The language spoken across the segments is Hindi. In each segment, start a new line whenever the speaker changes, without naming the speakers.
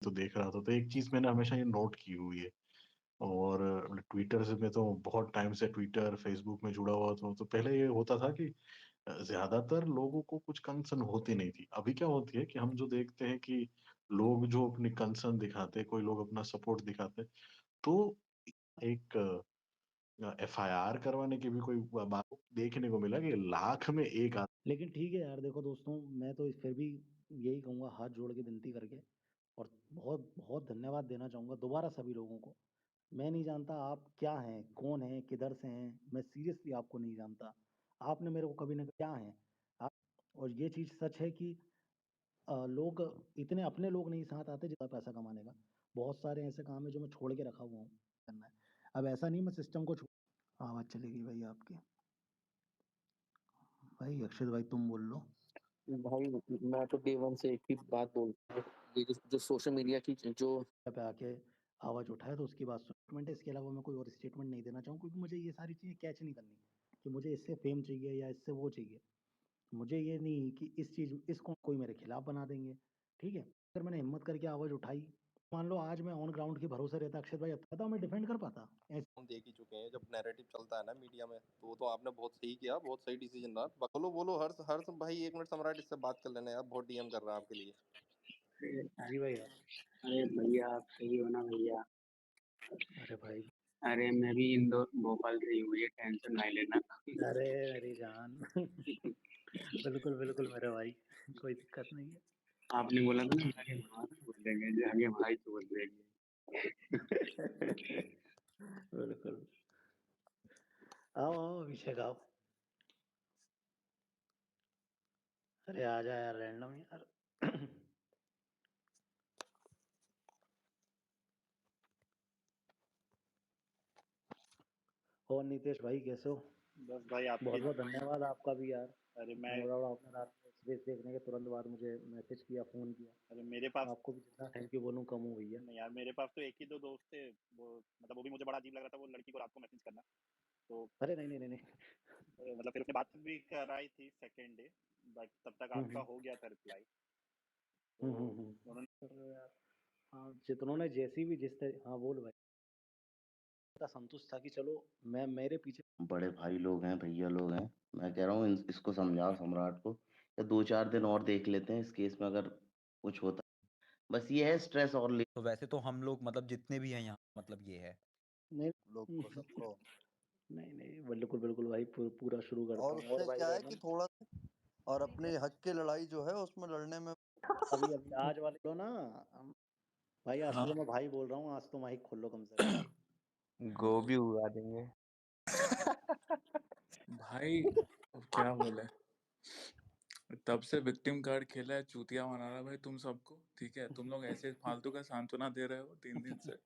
तो देख रहा था, तो एक चीज मैंने हमेशा ये नोट की हुई है। और ट्विटर से मैं तो बहुत टाइम से ट्विटर फेसबुक में जुड़ा हुआ था, तो पहले ये होता था कि ज्यादातर लोगों को कुछ कंसर्न होती नहीं थी। अभी क्या होती है कि हम जो देखते हैं कि लोग जो अपनी कंसर्न दिखाते हैं, कोई लोग अपना सपोर्ट दिखाते हैं, तो एक एफआईआर करवाने की भी कोई बात देखने को मिला कि लाख में एक
लेकिन ठीक है यार, देखो दोस्तों, मैं तो फिर भी यही कहूँगा, हाथ जोड़ के विनती करके, और बहुत बहुत धन्यवाद देना चाहूँगा दोबारा सभी लोगों को। मैं नहीं जानता आप क्या हैं, कौन हैं, किधर से हैं, मैं सीरियसली आपको नहीं जानता। आपने मेरे को कभी ना क्या हैं आप। और ये चीज़ सच है कि लोग इतने अपने लोग नहीं साथ आते जितना पैसा कमाने का। बहुत सारे ऐसे काम है जो मैं छोड़ के रखा हुआ हूँ करना है। अब ऐसा नहीं मैं सिस्टम को छोड़। आवाज़ चली गई भाई आपकी। भाई अक्षित भाई तुम बोल लो।
भाई मैं तो डे वन से एक ही बात बोलता हूँ, ये जो सोशल मीडिया की जो
पे आके आवाज़ उठाए तो उसकी बात स्टेटमेंट है। इसके अलावा मैं कोई और स्टेटमेंट नहीं देना चाहूँ, क्योंकि मुझे ये सारी चीज़ें कैच नहीं करनी कि मुझे इससे फेम चाहिए या इससे वो चाहिए। मुझे ये नहीं कि इस चीज़ इसको कोई मेरे खिलाफ बना देंगे। ठीक है, अगर मैंने हिम्मत करके आवाज़ उठाई, मान लो आज मैं ऑन ग्राउंड के भरोसे रहता अक्षत भाई, अब मैं डिफेंड कर पाता ऐसे।
हम देख ही चुके हैं, जब नैरेटिव चलता है ना मीडिया में, तो वो तो आपने बहुत सही किया, बहुत सही डिसीजन रहा। बोलो बोलो हर्ष, हर्ष भाई 1 मिनट सम्राट इससे बात कर लेना यार, बहुत डीएम कर रहा है आपके लिए।
जी भाई।
अरे भैया आप सही हो ना भैया?
अरे भाई,
अरे मैं भी इंदौर भोपाल से ही हूँ, ये टेंशन नहीं लेना।
अरे मेरी जान बिल्कुल बिल्कुल मेरे भाई, कोई दिक्कत नहीं है।
आपने बोला था ना आगे भाई बोल देंगे, आगे भाई तो बोल देंगे।
बिल्कुल। आओ आओ अभिषेक आओ। अरे आ जा यार, रैंडम यार और नितेश भाई कैसे हो?
बस भाई आपकी
बहुत बहुत धन्यवाद आपका भी यार।
अरे मैं
नो डाउट आपने रात में स्पेस देखने के तुरंत बाद मुझे मैसेज किया, फ़ोन किया।
अरे मेरे पास
आपको भी जितना थैंक यू बोलूँ कम हो भैया।
नहीं यार, मेरे पास तो एक ही दो दोस्त थे। वो मतलब वो भी मुझे बड़ा अजीब लग रहा था, वो लड़की को रात को मैसेज करना। तो
अरे नहीं नहीं नहीं नहीं।
मतलब फिर उसने बात भी कराई थी सेकेंड डे, बट तब तक आपका हो गया था रिप्लाई। तो उन्होंने
अरे यार, हाँ जितनों ने जैसी भी जिस तरह, हाँ बोल भाई। संतुष्ट था कि चलो मैं मेरे पीछे
बड़े भाई लोग हैं, भैया लोग हैं। मैं कह रहा हूँ इसको समझाओ सम्राट को, या 2-4 दिन और देख लेते हैं इस केस में, अगर कुछ होता। बस ये है स्ट्रेस और
तो वैसे तो हम लोग मतलब जितने भी हैं यहाँ, मतलब ये है
नहीं
लोग को सबको,
नहीं नहीं बिल्कुल बिल्कुल भाई, पूरा शुरू करता
और
हूँ। और
उससे
भाई
क्या है कि
रैंडम
थोड़ा, और अपने हक की लड़ाई जो है उसमें लड़ने में।
अभी अभी आज वाले लो ना भाई, आज तो मैं भाई बोल रहा हूँ, आज तो माइक खोल लो कम से कम।
गोभी उगा देंगे
भाई। अब क्या बोले, तब से विक्टिम कार्ड खेला है, चूतिया बना रहा है भाई तुम सबको। ठीक है, तुम लोग ऐसे फालतू का सांत्वना दे रहे हो 3 दिन से।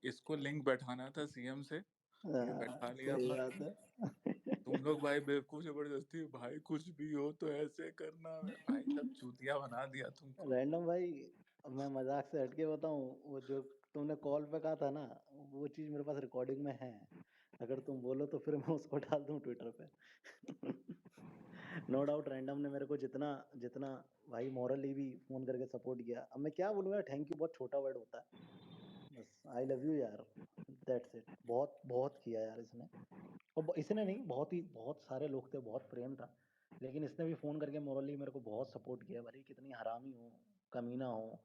इसको लिंक बैठाना था सीएम से, ये बैठा लिया
सही
भाई।
बात है।
तुम लोग भाई बेवकूफ जबरदस्ती, भाई कुछ भी हो तो ऐसे करना है भाई, सब चूतिया बना दिया तुमको।
रैंडम भाई, अब मैं मजाक से हटके बताऊं, वो जो तुमने कॉल पे कहा था ना, वो चीज मेरे पास रिकॉर्डिंग में है। अगर तुम बोलो तो फिर मैं उसको डाल दूं ट्विटर पे। नो डाउट रैंडम ने मेरे को जितना जितना भाई मॉरली भी फोन करके सपोर्ट किया। अब मैं क्या बोलूं यार, थैंक यू बहुत छोटा वर्ड होता है। बस आई लव यू यार, दैट्स इट। बहुत बहुत किया यार इसने। और इसने नहीं, बहुत सारे लोग थे, बहुत प्रेम था। लेकिन इसने भी फोन करके मोरली मेरे को बहुत सपोर्ट किया, भले कितनी हरामी हो, कमीना हो,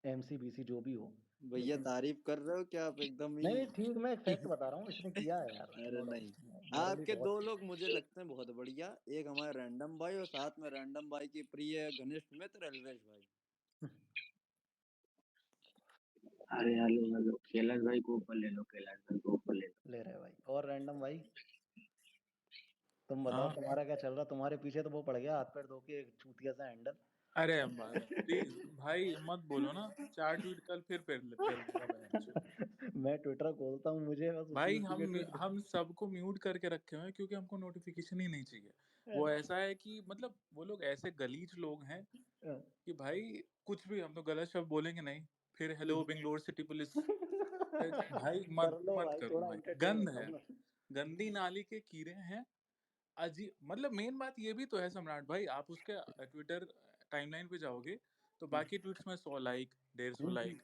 एमसीबीसी जो भी हो।
भैया
लेकिन
तारीफ कर रहे हो क्या आप एकदम ही?
नहीं ठीक, मैं फैक्ट बता रहा हूँ, इसने किया है यार,
अरे
नो
नहीं,
डाउट। मोरली
आपके दो
बहुत
लोग मुझे लगते हैं बहुत बढ़िया। एक हमारे रैंडम भाई और साथ में रैंडम भाई की प्रिय घनिष्ठ मित्र अल्वेश भाई।
अरे हेलो हेलो, कैलाश भाई को ऊपर ले लो, कैलाश भाई को ऊपर ले लो।
ले रहे भाई। और रैंडम भाई तुम बताओ,
हाँ,
तुम्हारा क्या चल रहा? तुम्हारे पीछे तो वो पड़ गया हाथ पैर धो के एक चूतिया सा हैंडल।
अरे प्लीज भाई मत बोलो ना, 4 ट्वीट कल फिर पेल देगा बहनचोद।
मैं ट्विटर खोलता हूँ, मुझे बस
भाई
उसी के ट्वीट
हम सबको म्यूट करके रखे हुए हैं, क्योंकि हमको नोटिफिकेशन ही नहीं चाहिए। वो ऐसा है कि मतलब वो लोग ऐसे गलीज लोग हैं कि भाई कुछ भी हम तो गलत शब्द बोलेंगे नहीं, फिर हेलो बेंगलोर सिटी पुलिस। भाई
कर
मत
लो
मत
भाई,
करो
थोड़ा
भाई,
एंटरटेन
गंद
होता
है,
हूँ ना।
गंदी नाली के कीड़े हैं। अजीब, मतलब मेन बात ये भी तो है सम्राट भाई, आप उसके ट्विटर टाइमलाइन पे जाओगे तो बाकी ट्वीट्स में 100 like, there's were like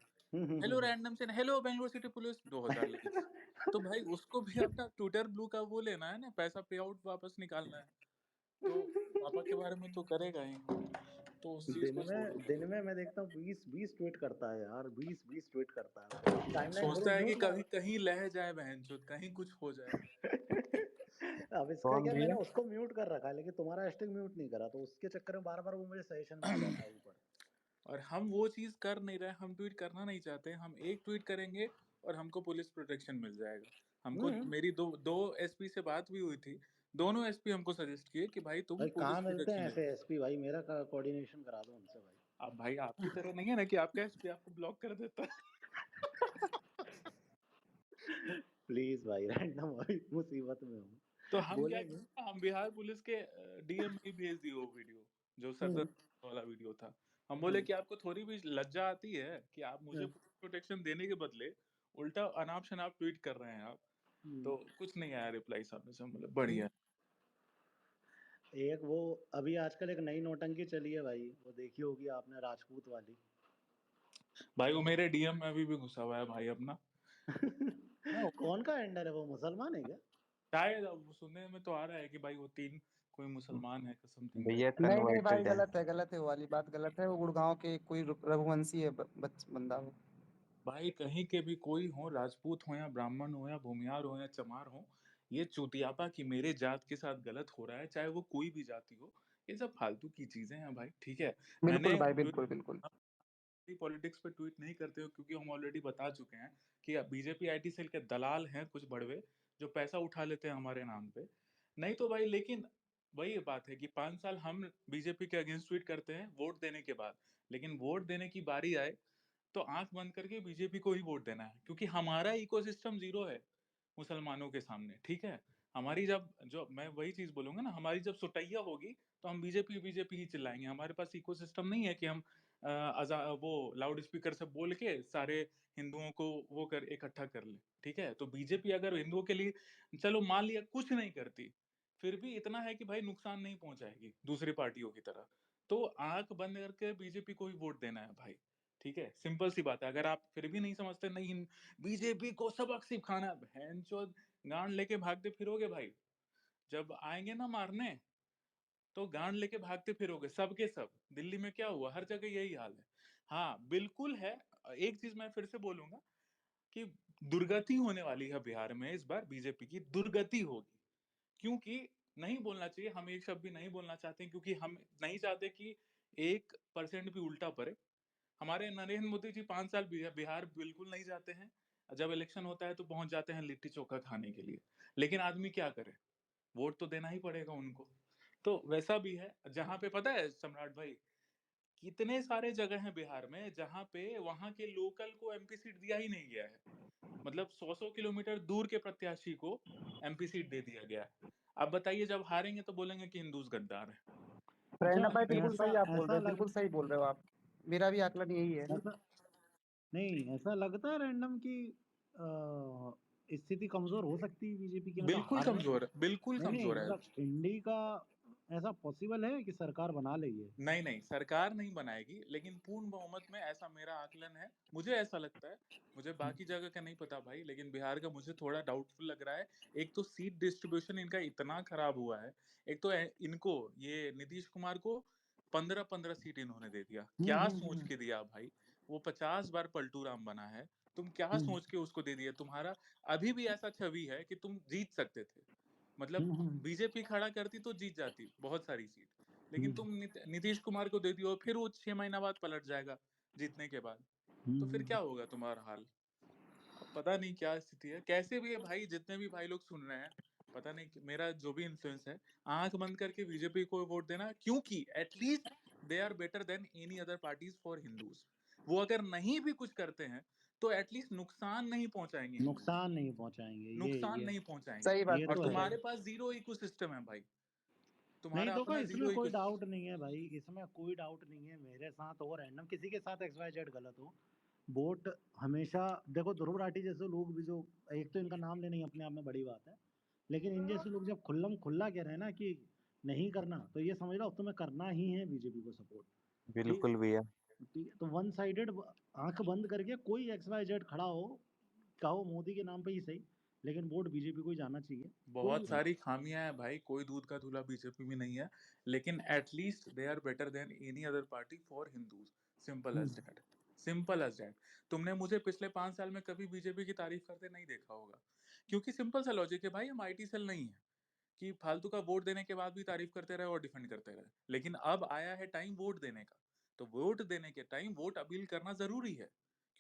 hello random से hello Bangalore city police 2000 likes. तो भाई उसको भी अपना ट्विटर ब्लू का वो लेना है ना, पैसा पे आउट वापस निकालना है, तो पापा के बारे में तो करेगा ही। तो उस चीज को छोड़ दो।
दिन में मैं देखता हूँ 20 ट्वीट करता है यार, 20 ट्वीट करता है, टाइमलाइन
सोचता है कि
म्यूट
कहीं कहीं लह जाए बहनचोद, कहीं कुछ हो जाए।
अब इसका क्या, मैंने उसको म्यूट कर रखा है लेकिन तुम्हारा हैशटैग म्यूट नहीं करा, तो उसके चक्कर में बार बार वो मुझे सजेशन में आ जाता है ऊपर।
और हम वो चीज कर नहीं रहे, हम ट्वीट करना नहीं चाहते, हम एक ट्वीट करेंगे और हमको पुलिस प्रोटेक्शन मिल जाएगा। हमको मेरी दो एसपी से बात भी हुई थी, दोनों एसपी हमको सजेस्ट किए कि भाई तुम
भाई
पुलिस
कहाँ मिलते हैं
प्रोटेक्शन ले।
ऐसे एसपी भाई, मेरा कोऑर्डिनेशन करा दो उनसे भाई।
अब भाई आपकी तरह नहीं है ना कि आपका एसपी आपको ब्लॉक कर देता है।
प्लीज भाई, रैंडम भाई मुसीबत में हूँ।
तो हम क्या
बोलेंगे।
किए, हम बिहार पुलिस के डीएम में ही भेज दिए वो वीडियो, जो सर वाला वीडियो था। हम बोले कि आपको थोड़ी भी लज्जा आती है कि आप मुझे पुलिस प्रोटेक्शन देने के बदले उल्टा अनाप शनाप ट्वीट कर रहे हैं आप। तो कुछ नहीं आया रिप्लाई सामने से, मतलब बढ़िया।
एक वो अभी आजकल एक नई नौटंकी चली है भाई, वो देखी होगी आपने, राजपूत वाली।
भाई वो मेरे डीएम में अभी भी घुसा हुआ है भाई अपना।
कौन का एंडर है वो, मुसलमान है क्या?
शायद अब सुनने में तो आ रहा है कि भाई वो 3 कोई मुसलमान है समथिंग।
नहीं भाई, गलत है वो वाली बात, गलत है। वो गुड़गांव के कोई रघुवंशी है बंदा वो।
भाई कहीं के भी कोई हो, राजपूत हो या ब्राह्मण हो या भूमियार हो या चमार हो, ये चूतियापा कि मेरे जात के साथ गलत हो रहा है, चाहे वो कोई भी जाति हो, ये सब फालतू की चीजें हैं भाई। ठीक है,
बिल्कुल
मैंने
भाई, बिल्कुल।
पॉलिटिक्स पे ट्वीट नहीं करते हो क्योंकि हम ऑलरेडी बता चुके हैं कि बीजेपी आईटी सेल के दलाल हैं कुछ बड़वे, जो पैसा उठा लेते हैं हमारे नाम पे। नहीं तो भाई, लेकिन वही बात है कि 5 साल हम बीजेपी के अगेंस्ट ट्वीट करते हैं वोट देने के बाद, लेकिन वोट देने की बारी आए तो आंख बंद करके बीजेपी को ही वोट देना है, क्योंकि हमारा इकोसिस्टम जीरो है मुसलमानों के सामने। ठीक है, हमारी जब जो मैं वही चीज बोलूंगा ना, हमारी जब सुटैया होगी तो हम बीजेपी बीजेपी ही चिल्लाएंगे। हमारे पास इकोसिस्टम नहीं है कि हम वो लाउड स्पीकर से बोल के सारे हिंदुओं को वो कर इकट्ठा कर ले। ठीक है, तो बीजेपी अगर हिंदुओं के लिए चलो मान लिया कुछ नहीं करती, फिर भी इतना है कि भाई नुकसान नहीं पहुंचाएगी दूसरी पार्टियों की तरह, तो आंख बंद करके बीजेपी को ही वोट देना है भाई। ठीक है, सिंपल सी बात है। अगर आप फिर भी नहीं समझते, नहीं बीजेपी को सबक सिखाना, भैंचोद गांड लेके भागते फिरोगे भाई। जब आएंगे ना मारने तो गांड लेके भागते फिरोगे सबके सब। दिल्ली में क्या हुआ, हर जगह यही हाल है। हाँ बिल्कुल है, एक चीज मैं फिर से बोलूंगा कि दुर्गति होने वाली है बिहार में इस बार, बीजेपी की दुर्गति होगी। क्योंकि नहीं बोलना चाहिए, हम एक शब्द भी नहीं बोलना चाहते, क्योंकि हम नहीं चाहते कि 1% भी उल्टा पड़े। हमारे नरेंद्र मोदी जी 5 साल बिहार बिल्कुल नहीं जाते हैं, जब इलेक्शन होता है तो पहुंच जाते हैं लिट्टी चोखा खाने के लिए। लेकिन आदमी क्या करे, वोट तो देना ही पड़ेगा उनको। तो वैसा भी है, जहां पे पता है सम्राट भाई, कितने सारे जगह हैं बिहार में जहां पे वहां के लोकल को एमपी सीट दिया ही नहीं गया है। मतलब 100 किलोमीटर दूर के प्रत्याशी को एमपी सीट दे दिया गया है। अब बताइए, जब हारेंगे तो बोलेंगे कि हिंदूज गद्दार है।
अच्छा,
भाई बिल्कुल
ऐसा
सही आप बोल रहे
ऐसा
हो,
लग
बिल्कुल सही बोल रहे हो आप। मेरा भी आकलन यही है।
ऐसा नहीं, ऐसा लगता है रैंडम की स्थिति कमजोर हो सकती है बीजेपी की, मतलब
बिल्कुल
हारने।
कमजोर है, बिल्कुल
नहीं
कमजोर है।
मतलब इंडी का ऐसा पॉसिबल है कि सरकार बना लेगी?
नहीं नहीं, सरकार नहीं बनाएगी, लेकिन पूर्ण बहुमत में, ऐसा मेरा आकलन है, मुझे ऐसा लगता है। मुझे बाकी जगह का नहीं पता भाई, लेकिन बिहार का मुझे थोड़ा डाउटफुल लग रहा है। एक तो सीट डिस्ट्रीब्यूशन इनका इतना खराब हुआ है। एक तो इनको, ये नीतीश कुमार को 15-15 सीट इन्होंने दे दिया। क्या सोच के दिया भाई? वो 50 बार पलटू राम बना है, तुम क्या सोच के उसको दे दिया? तुम्हारा अभी भी ऐसा छवि है कि तुम जीत सकते थे। मतलब बीजेपी खड़ा करती तो जीत जाती बहुत सारी सीट, लेकिन तुम नीतीश कुमार को दे दियो, फिर वो 6 महीना बाद पलट जाएगा जीतने के बाद। तो फिर क्या होगा तुम्हारा हाल? अब पता नहीं क्या स्थिति है, कैसे भी है भाई। जितने भी भाई लोग सुन रहे हैं, पता नहीं मेरा जो भी इन्फ्लुएंस है, आंख बंद करके बीजेपी को वोट देना, क्योंकि at least they are better than any other parties for Hindus. वो अगर नहीं भी कुछ करते हैं तो एटलीस्ट नुकसान नहीं पहुंचाएंगे हिंदूज,
नुकसान नहीं पहुंचाएंगे,
नुकसान
ये
नहीं पहुंचाएंगे।
सही बात,
ये
और
तो है।
तुम्हारे पास जीरो इकोसिस्टम है भाई,
नहीं
तुम्हारा
देखो,
अपना
इसमें
जीरो
कोई
इकोसिस्टम।
डाउट नहीं है भाई, इसमें कोई डाउट नहीं है। मेरे साथ हो रैंडम, किसी के साथ XYZ गलत हो, वोट हमेशा देखो। ध्रुव राठी जैसे लोग भी, जो एक तो इनका नाम लेना ही अपने आप में बड़ी बात है, लेकिन इन जैसे लोग जब खुल्लम खुल्ला कह रहे हैं ना कि नहीं करना, तो ये समझ लो अब तुम्हें करना ही है बीजेपी को सपोर्ट।
बिल्कुल भैया।
ठीक है, तो वन साइडेड आंख बंद करके कोई XYZ खड़ा हो, कहो मोदी के नाम पे ही सही, लेकिन वोट बीजेपी को ही जाना चाहिए।
बहुत सारी खामियां हैं भाई, कोई दूध का धुला बीजेपी में नहीं है, लेकिन at least they are better than any other party for Hindus. Simple as that, simple as that. तुमने मुझे पिछले 5 साल में कभी बीजेपी की तारीफ करते नहीं देखा होगा, क्योंकि सिंपल सा लॉजिक है भाई, हम IT सेल नहीं है कि फालतू का वोट देने के बाद भी तारीफ करते रहे और डिफेंड करते रहे। लेकिन अब आया है टाइम वोट देने का, तो वोट देने के टाइम वोट अपील करना जरूरी है,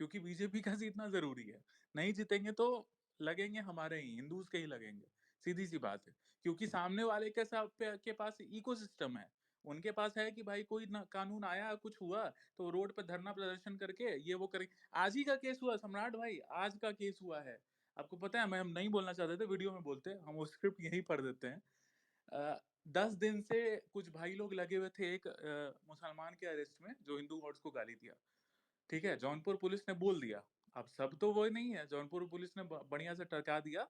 क्योंकि बीजेपी का जीतना जरूरी है। नहीं जीतेंगे तो लगेंगे हमारे ही, हिंदूज के ही लगेंगे, सीधी सी बात है। क्योंकि सामने वाले के पास इकोसिस्टम है, उनके पास है कि भाई कोई कानून आया, कुछ हुआ तो रोड पर धरना प्रदर्शन करके ये वो करें। आज ही का केस हुआ सम्राट भाई, आज का केस हुआ है, आपको पता है। हम नहीं बोलना चाहते थे, वीडियो में बोलते, हम वो स्क्रिप्ट यहीं पढ़ देते हैं। 10 दिन से कुछ भाई लोग लगे हुए थे एक मुसलमान के अरेस्ट में, जो हिंदू गॉड्स को गाली दिया। ठीक है, जौनपुर पुलिस ने बोल दिया, अब सब तो वो नहीं है, जौनपुर पुलिस ने बढ़िया से टरका दिया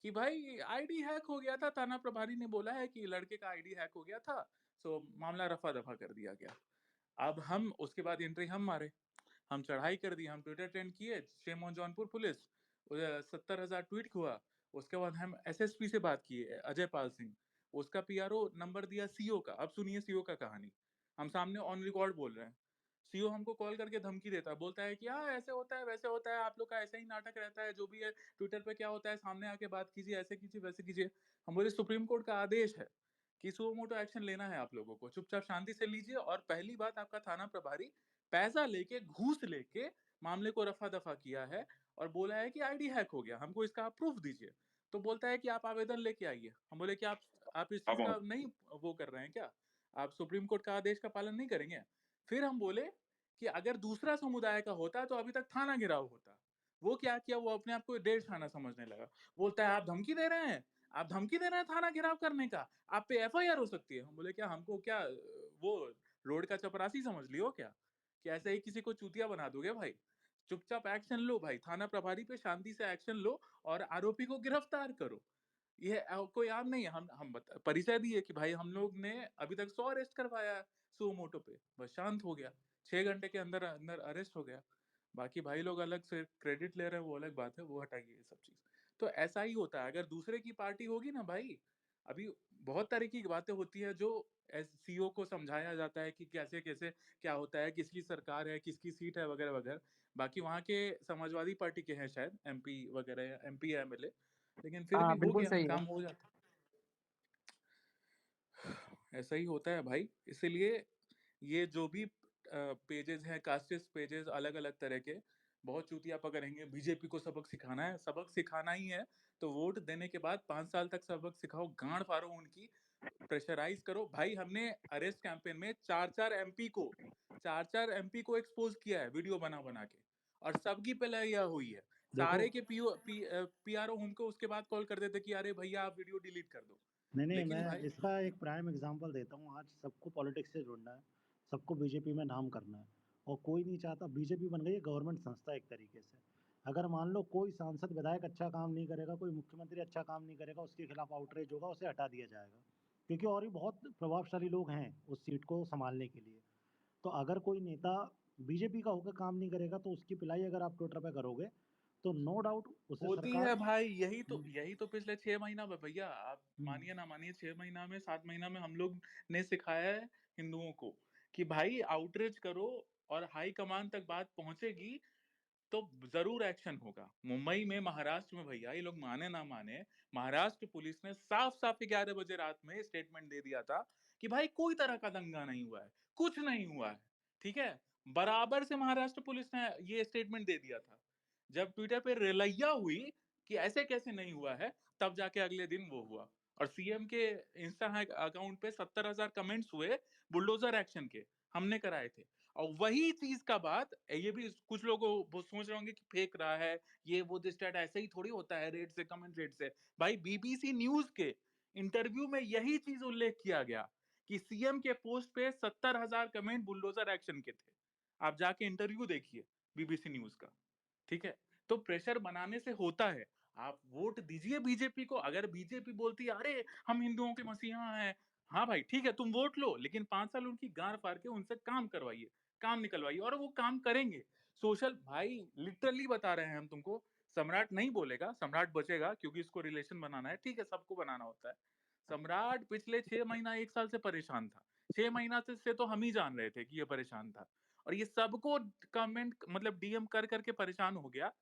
कि भाई आईडी हैक हो गया था, थाना प्रभारी ने बोला है कि लड़के का आईडी हैक हो गया था, सो मामला रफा दफा कर दिया गया। अब हम उसके बाद एंट्री हम मारे, हम चढ़ाई कर दी, हम ट्विटर ट्रेंड किए, shame on Jaunpur police, 70,000 tweet हुआ। उसके बाद हम SSP से बात किए, अजय पाल सिंह, उसका PRO नंबर दिया CO का। अब सुनिए CO का कहानी, हम सामने ऑन रिकॉर्ड बोल रहे हैं। CO हमको कॉल करके धमकी देता है, बोलता है कि हाँ ऐसे होता है वैसे होता है, आप लोग का ऐसा ही नाटक रहता है, जो भी है ट्विटर पे क्या होता है सामने आके बात कीजिए, ऐसे कीजिए वैसे कीजिए। हम बोले सुप्रीम कोर्ट का आदेश है कि सुओ मोटो एक्शन लेना है आप लोगों को, चुपचाप शांति से लीजिए। और पहली बात, आपका थाना प्रभारी पैसा लेके, घूस लेके मामले को रफा दफा किया है और बोला है कि आईडी हैक हो गया, हमको इसका प्रूफ दीजिए। तो बोलता है कि आप आवेदन लेके आइए। हम बोले कि आप इस चीज का नहीं वो कर रहे हैं क्या, आप सुप्रीम कोर्ट का आदेश का पालन नहीं करेंगे। फिर हम बोले कि अगर दूसरा समुदाय का होता तो अभी तक थाना घेराव होता। वो क्या किया, वो अपने आप को 1.5 थाना समझने लगा। बोलता है आप धमकी दे रहे हैं, आप धमकी दे रहे हैं थाना घेराव करने का, आप पे FIR हो सकती है। हम बोले क्या हमको क्या वो रोड का चपरासी समझ लियो क्या, कि ऐसे ही किसी को चूतिया बना दोगे भाई। चुपचाप एक्शन लो भाई, थाना प्रभारी पे शांति से एक्शन लो और आरोपी को गिरफ्तार करो। ये कोई आम नहीं है। हम परिचय दिए कि भाई हम लोग ने अभी तक 100 अरेस्ट करवाया है सुओ मोटो पे, बस शांत हो गया, 6 घंटे के अंदर अंदर अरेस्ट हो गया। बाकी भाई लोग अलग से क्रेडिट ले रहे हैं, वो अलग बात है, वो हटाइए ये सब चीज। तो ऐसा ही होता है, अगर दूसरे की पार्टी होगी ना भाई, अभी बहुत तरीके की बातें होती है जो CO को समझाया जाता है कि कैसे कैसे क्या होता है, किसकी सरकार है, किसकी सीट है, वगैरह वगैरह। बाकी वहाँ के समाजवादी पार्टी के हैं शायद MP वगैरह, MP या MLA, लेकिन फिर भी हो
बिल्कुल
गया,
सही है।
काम हो जाता। ऐसा ही होता है भाई। इसीलिए ये जो भी पेजेस हैं, कास्टिस्ट पेजेस अलग अलग तरह के, बहुत चूतिया पकड़ेंगे। बीजेपी को सबक सिखाना है, सबक सिखाना ही है तो वोट देने के बाद 5 साल तक सबक सिखाओ, गांड फाड़ो उनकी, प्रेशराइज करो भाई। हमने अरेस्ट कैंपेन में 4-4 MP को एक्सपोज किया है वीडियो बना बना के, और सबकी पहले हुई है। सारे के PRO हमको उसके बाद कॉल कर देते कि अरे भैया आप वीडियो डिलीट कर दो।
नहीं,
लेकिन
मैं
भाई
इसका एक प्राइम एग्जांपल देता हूँ। आज सबको पॉलिटिक्स से जुड़ना है, सबको बीजेपी में नाम करना है, और कोई नहीं चाहता। बीजेपी बन गई है गवर्नमेंट संस्था एक तरीके से। अगर मान लो कोई सांसद विधायक अच्छा काम नहीं करेगा, कोई मुख्यमंत्री अच्छा काम नहीं करेगा, उसके खिलाफ आउटरीच होगा, उसे हटा दिया जाएगा, क्योंकि और भी बहुत प्रभावशाली लोग हैं उस सीट को संभालने के लिए। तो अगर कोई नेता बीजेपी का होकर काम नहीं करेगा, तो उसकी पिलाई अगर आप ट्विटर पे करोगे, तो नो डाउट उसे
होती
सरकार।
है भाई। यही तो पिछले 6 महीना में भैया, आप मानिए ना मानिए, 6 महीना में 7 महीना में हम लोग ने सिखाया है हिंदुओं को कि भाई आउटरीच करो, और हाई कमान तक बात पहुंचेगी तो जरूर एक्शन होगा। मुंबई में, महाराष्ट्र में भैया, ये लोग माने ना माने, महाराष्ट्र पुलिस ने साफ साफ 11 बजे रात में स्टेटमेंट दे दिया था कि भाई कोई तरह का दंगा नहीं हुआ है, कुछ नहीं हुआ है। ठीक है, बराबर से महाराष्ट्र पुलिस ने ये स्टेटमेंट दे दिया था। जब ट्विटर पे रेलैया हुई कि ऐसे कैसे नहीं हुआ है, तब जाके अगले दिन वो हुआ। और CM के इंस्टा अकाउंट पे 70,000 कमेंट्स हुए बुलडोजर एक्शन के, हमने कराए थे। और वही चीज का बात, ये भी कुछ लोग वो सोच रहे होंगे कि फेक रहा है ये वो, दिस डेट, ऐसे ही थोड़ी होता है रेट से, कमेंट रेट से। भाई BBC न्यूज के इंटरव्यू में यही चीज उल्लेख किया गया कि CM के पोस्ट पे 70,000 कमेंट बुलडोजर एक्शन के थे। आप जाके इंटरव्यू देखिए BBC न्यूज का। ठीक है, तो प्रेशर बनाने से होता है। आप वोट दीजिए बीजेपी को। अगर बीजेपी बोलती है अरे हम हिंदुओं के मसीहा हैं, हाँ भाई ठीक है, तुम वोट लो, लेकिन 5 साल उनकी गांड फाड़ के उनसे काम करवाइए, काम निकलवाइए, और वो काम करेंगे। सोशल भाई लिटरली बता रहे हैं हम तुमको, सम्राट नहीं बोलेगा, सम्राट बचेगा क्योंकि इसको रिलेशन बनाना है, ठीक है, सबको बनाना होता है। सम्राट पिछले 6 महीना 1 साल से परेशान था। 6 महीना से तो हम ही जान रहे थे कि ये परेशान था, और ये सबको कमेंट मतलब डीएम कर करके परेशान हो गया,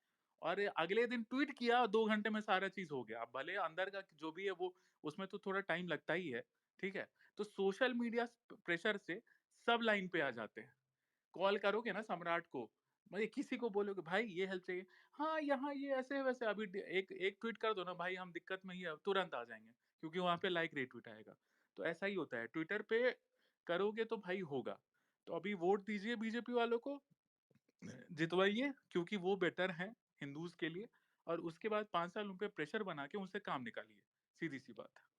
और अगले दिन ट्वीट किया, 2 घंटे में सारा चीज हो गया। अब भले अंदर का जो भी है वो, उसमें तो थोड़ा टाइम लगता ही है, ठीक है। तो सोशल मीडिया प्रेशर से सब लाइन पे आ जाते हैं। कॉल करोगे ना सम्राट को, मतलब किसी को बोलोगे भाई ये हेल्प चाहिए, हाँ यहाँ ये ऐसे है वैसे, अभी एक एक ट्वीट कर दो ना भाई, हम दिक्कत में ही है, तुरंत आ जाएंगे, क्योंकि वहां पे लाइक रीट्वीट आएगा। तो ऐसा ही होता है, ट्विटर पे करोगे तो भाई होगा। तो अभी वोट दीजिए बीजेपी वालों को, जितवाइए, क्योंकि वो बेटर है हिंदूज के लिए, और उसके बाद 5 साल उन पे प्रेशर बना के उनसे काम निकालिए, सीधी सी बात है।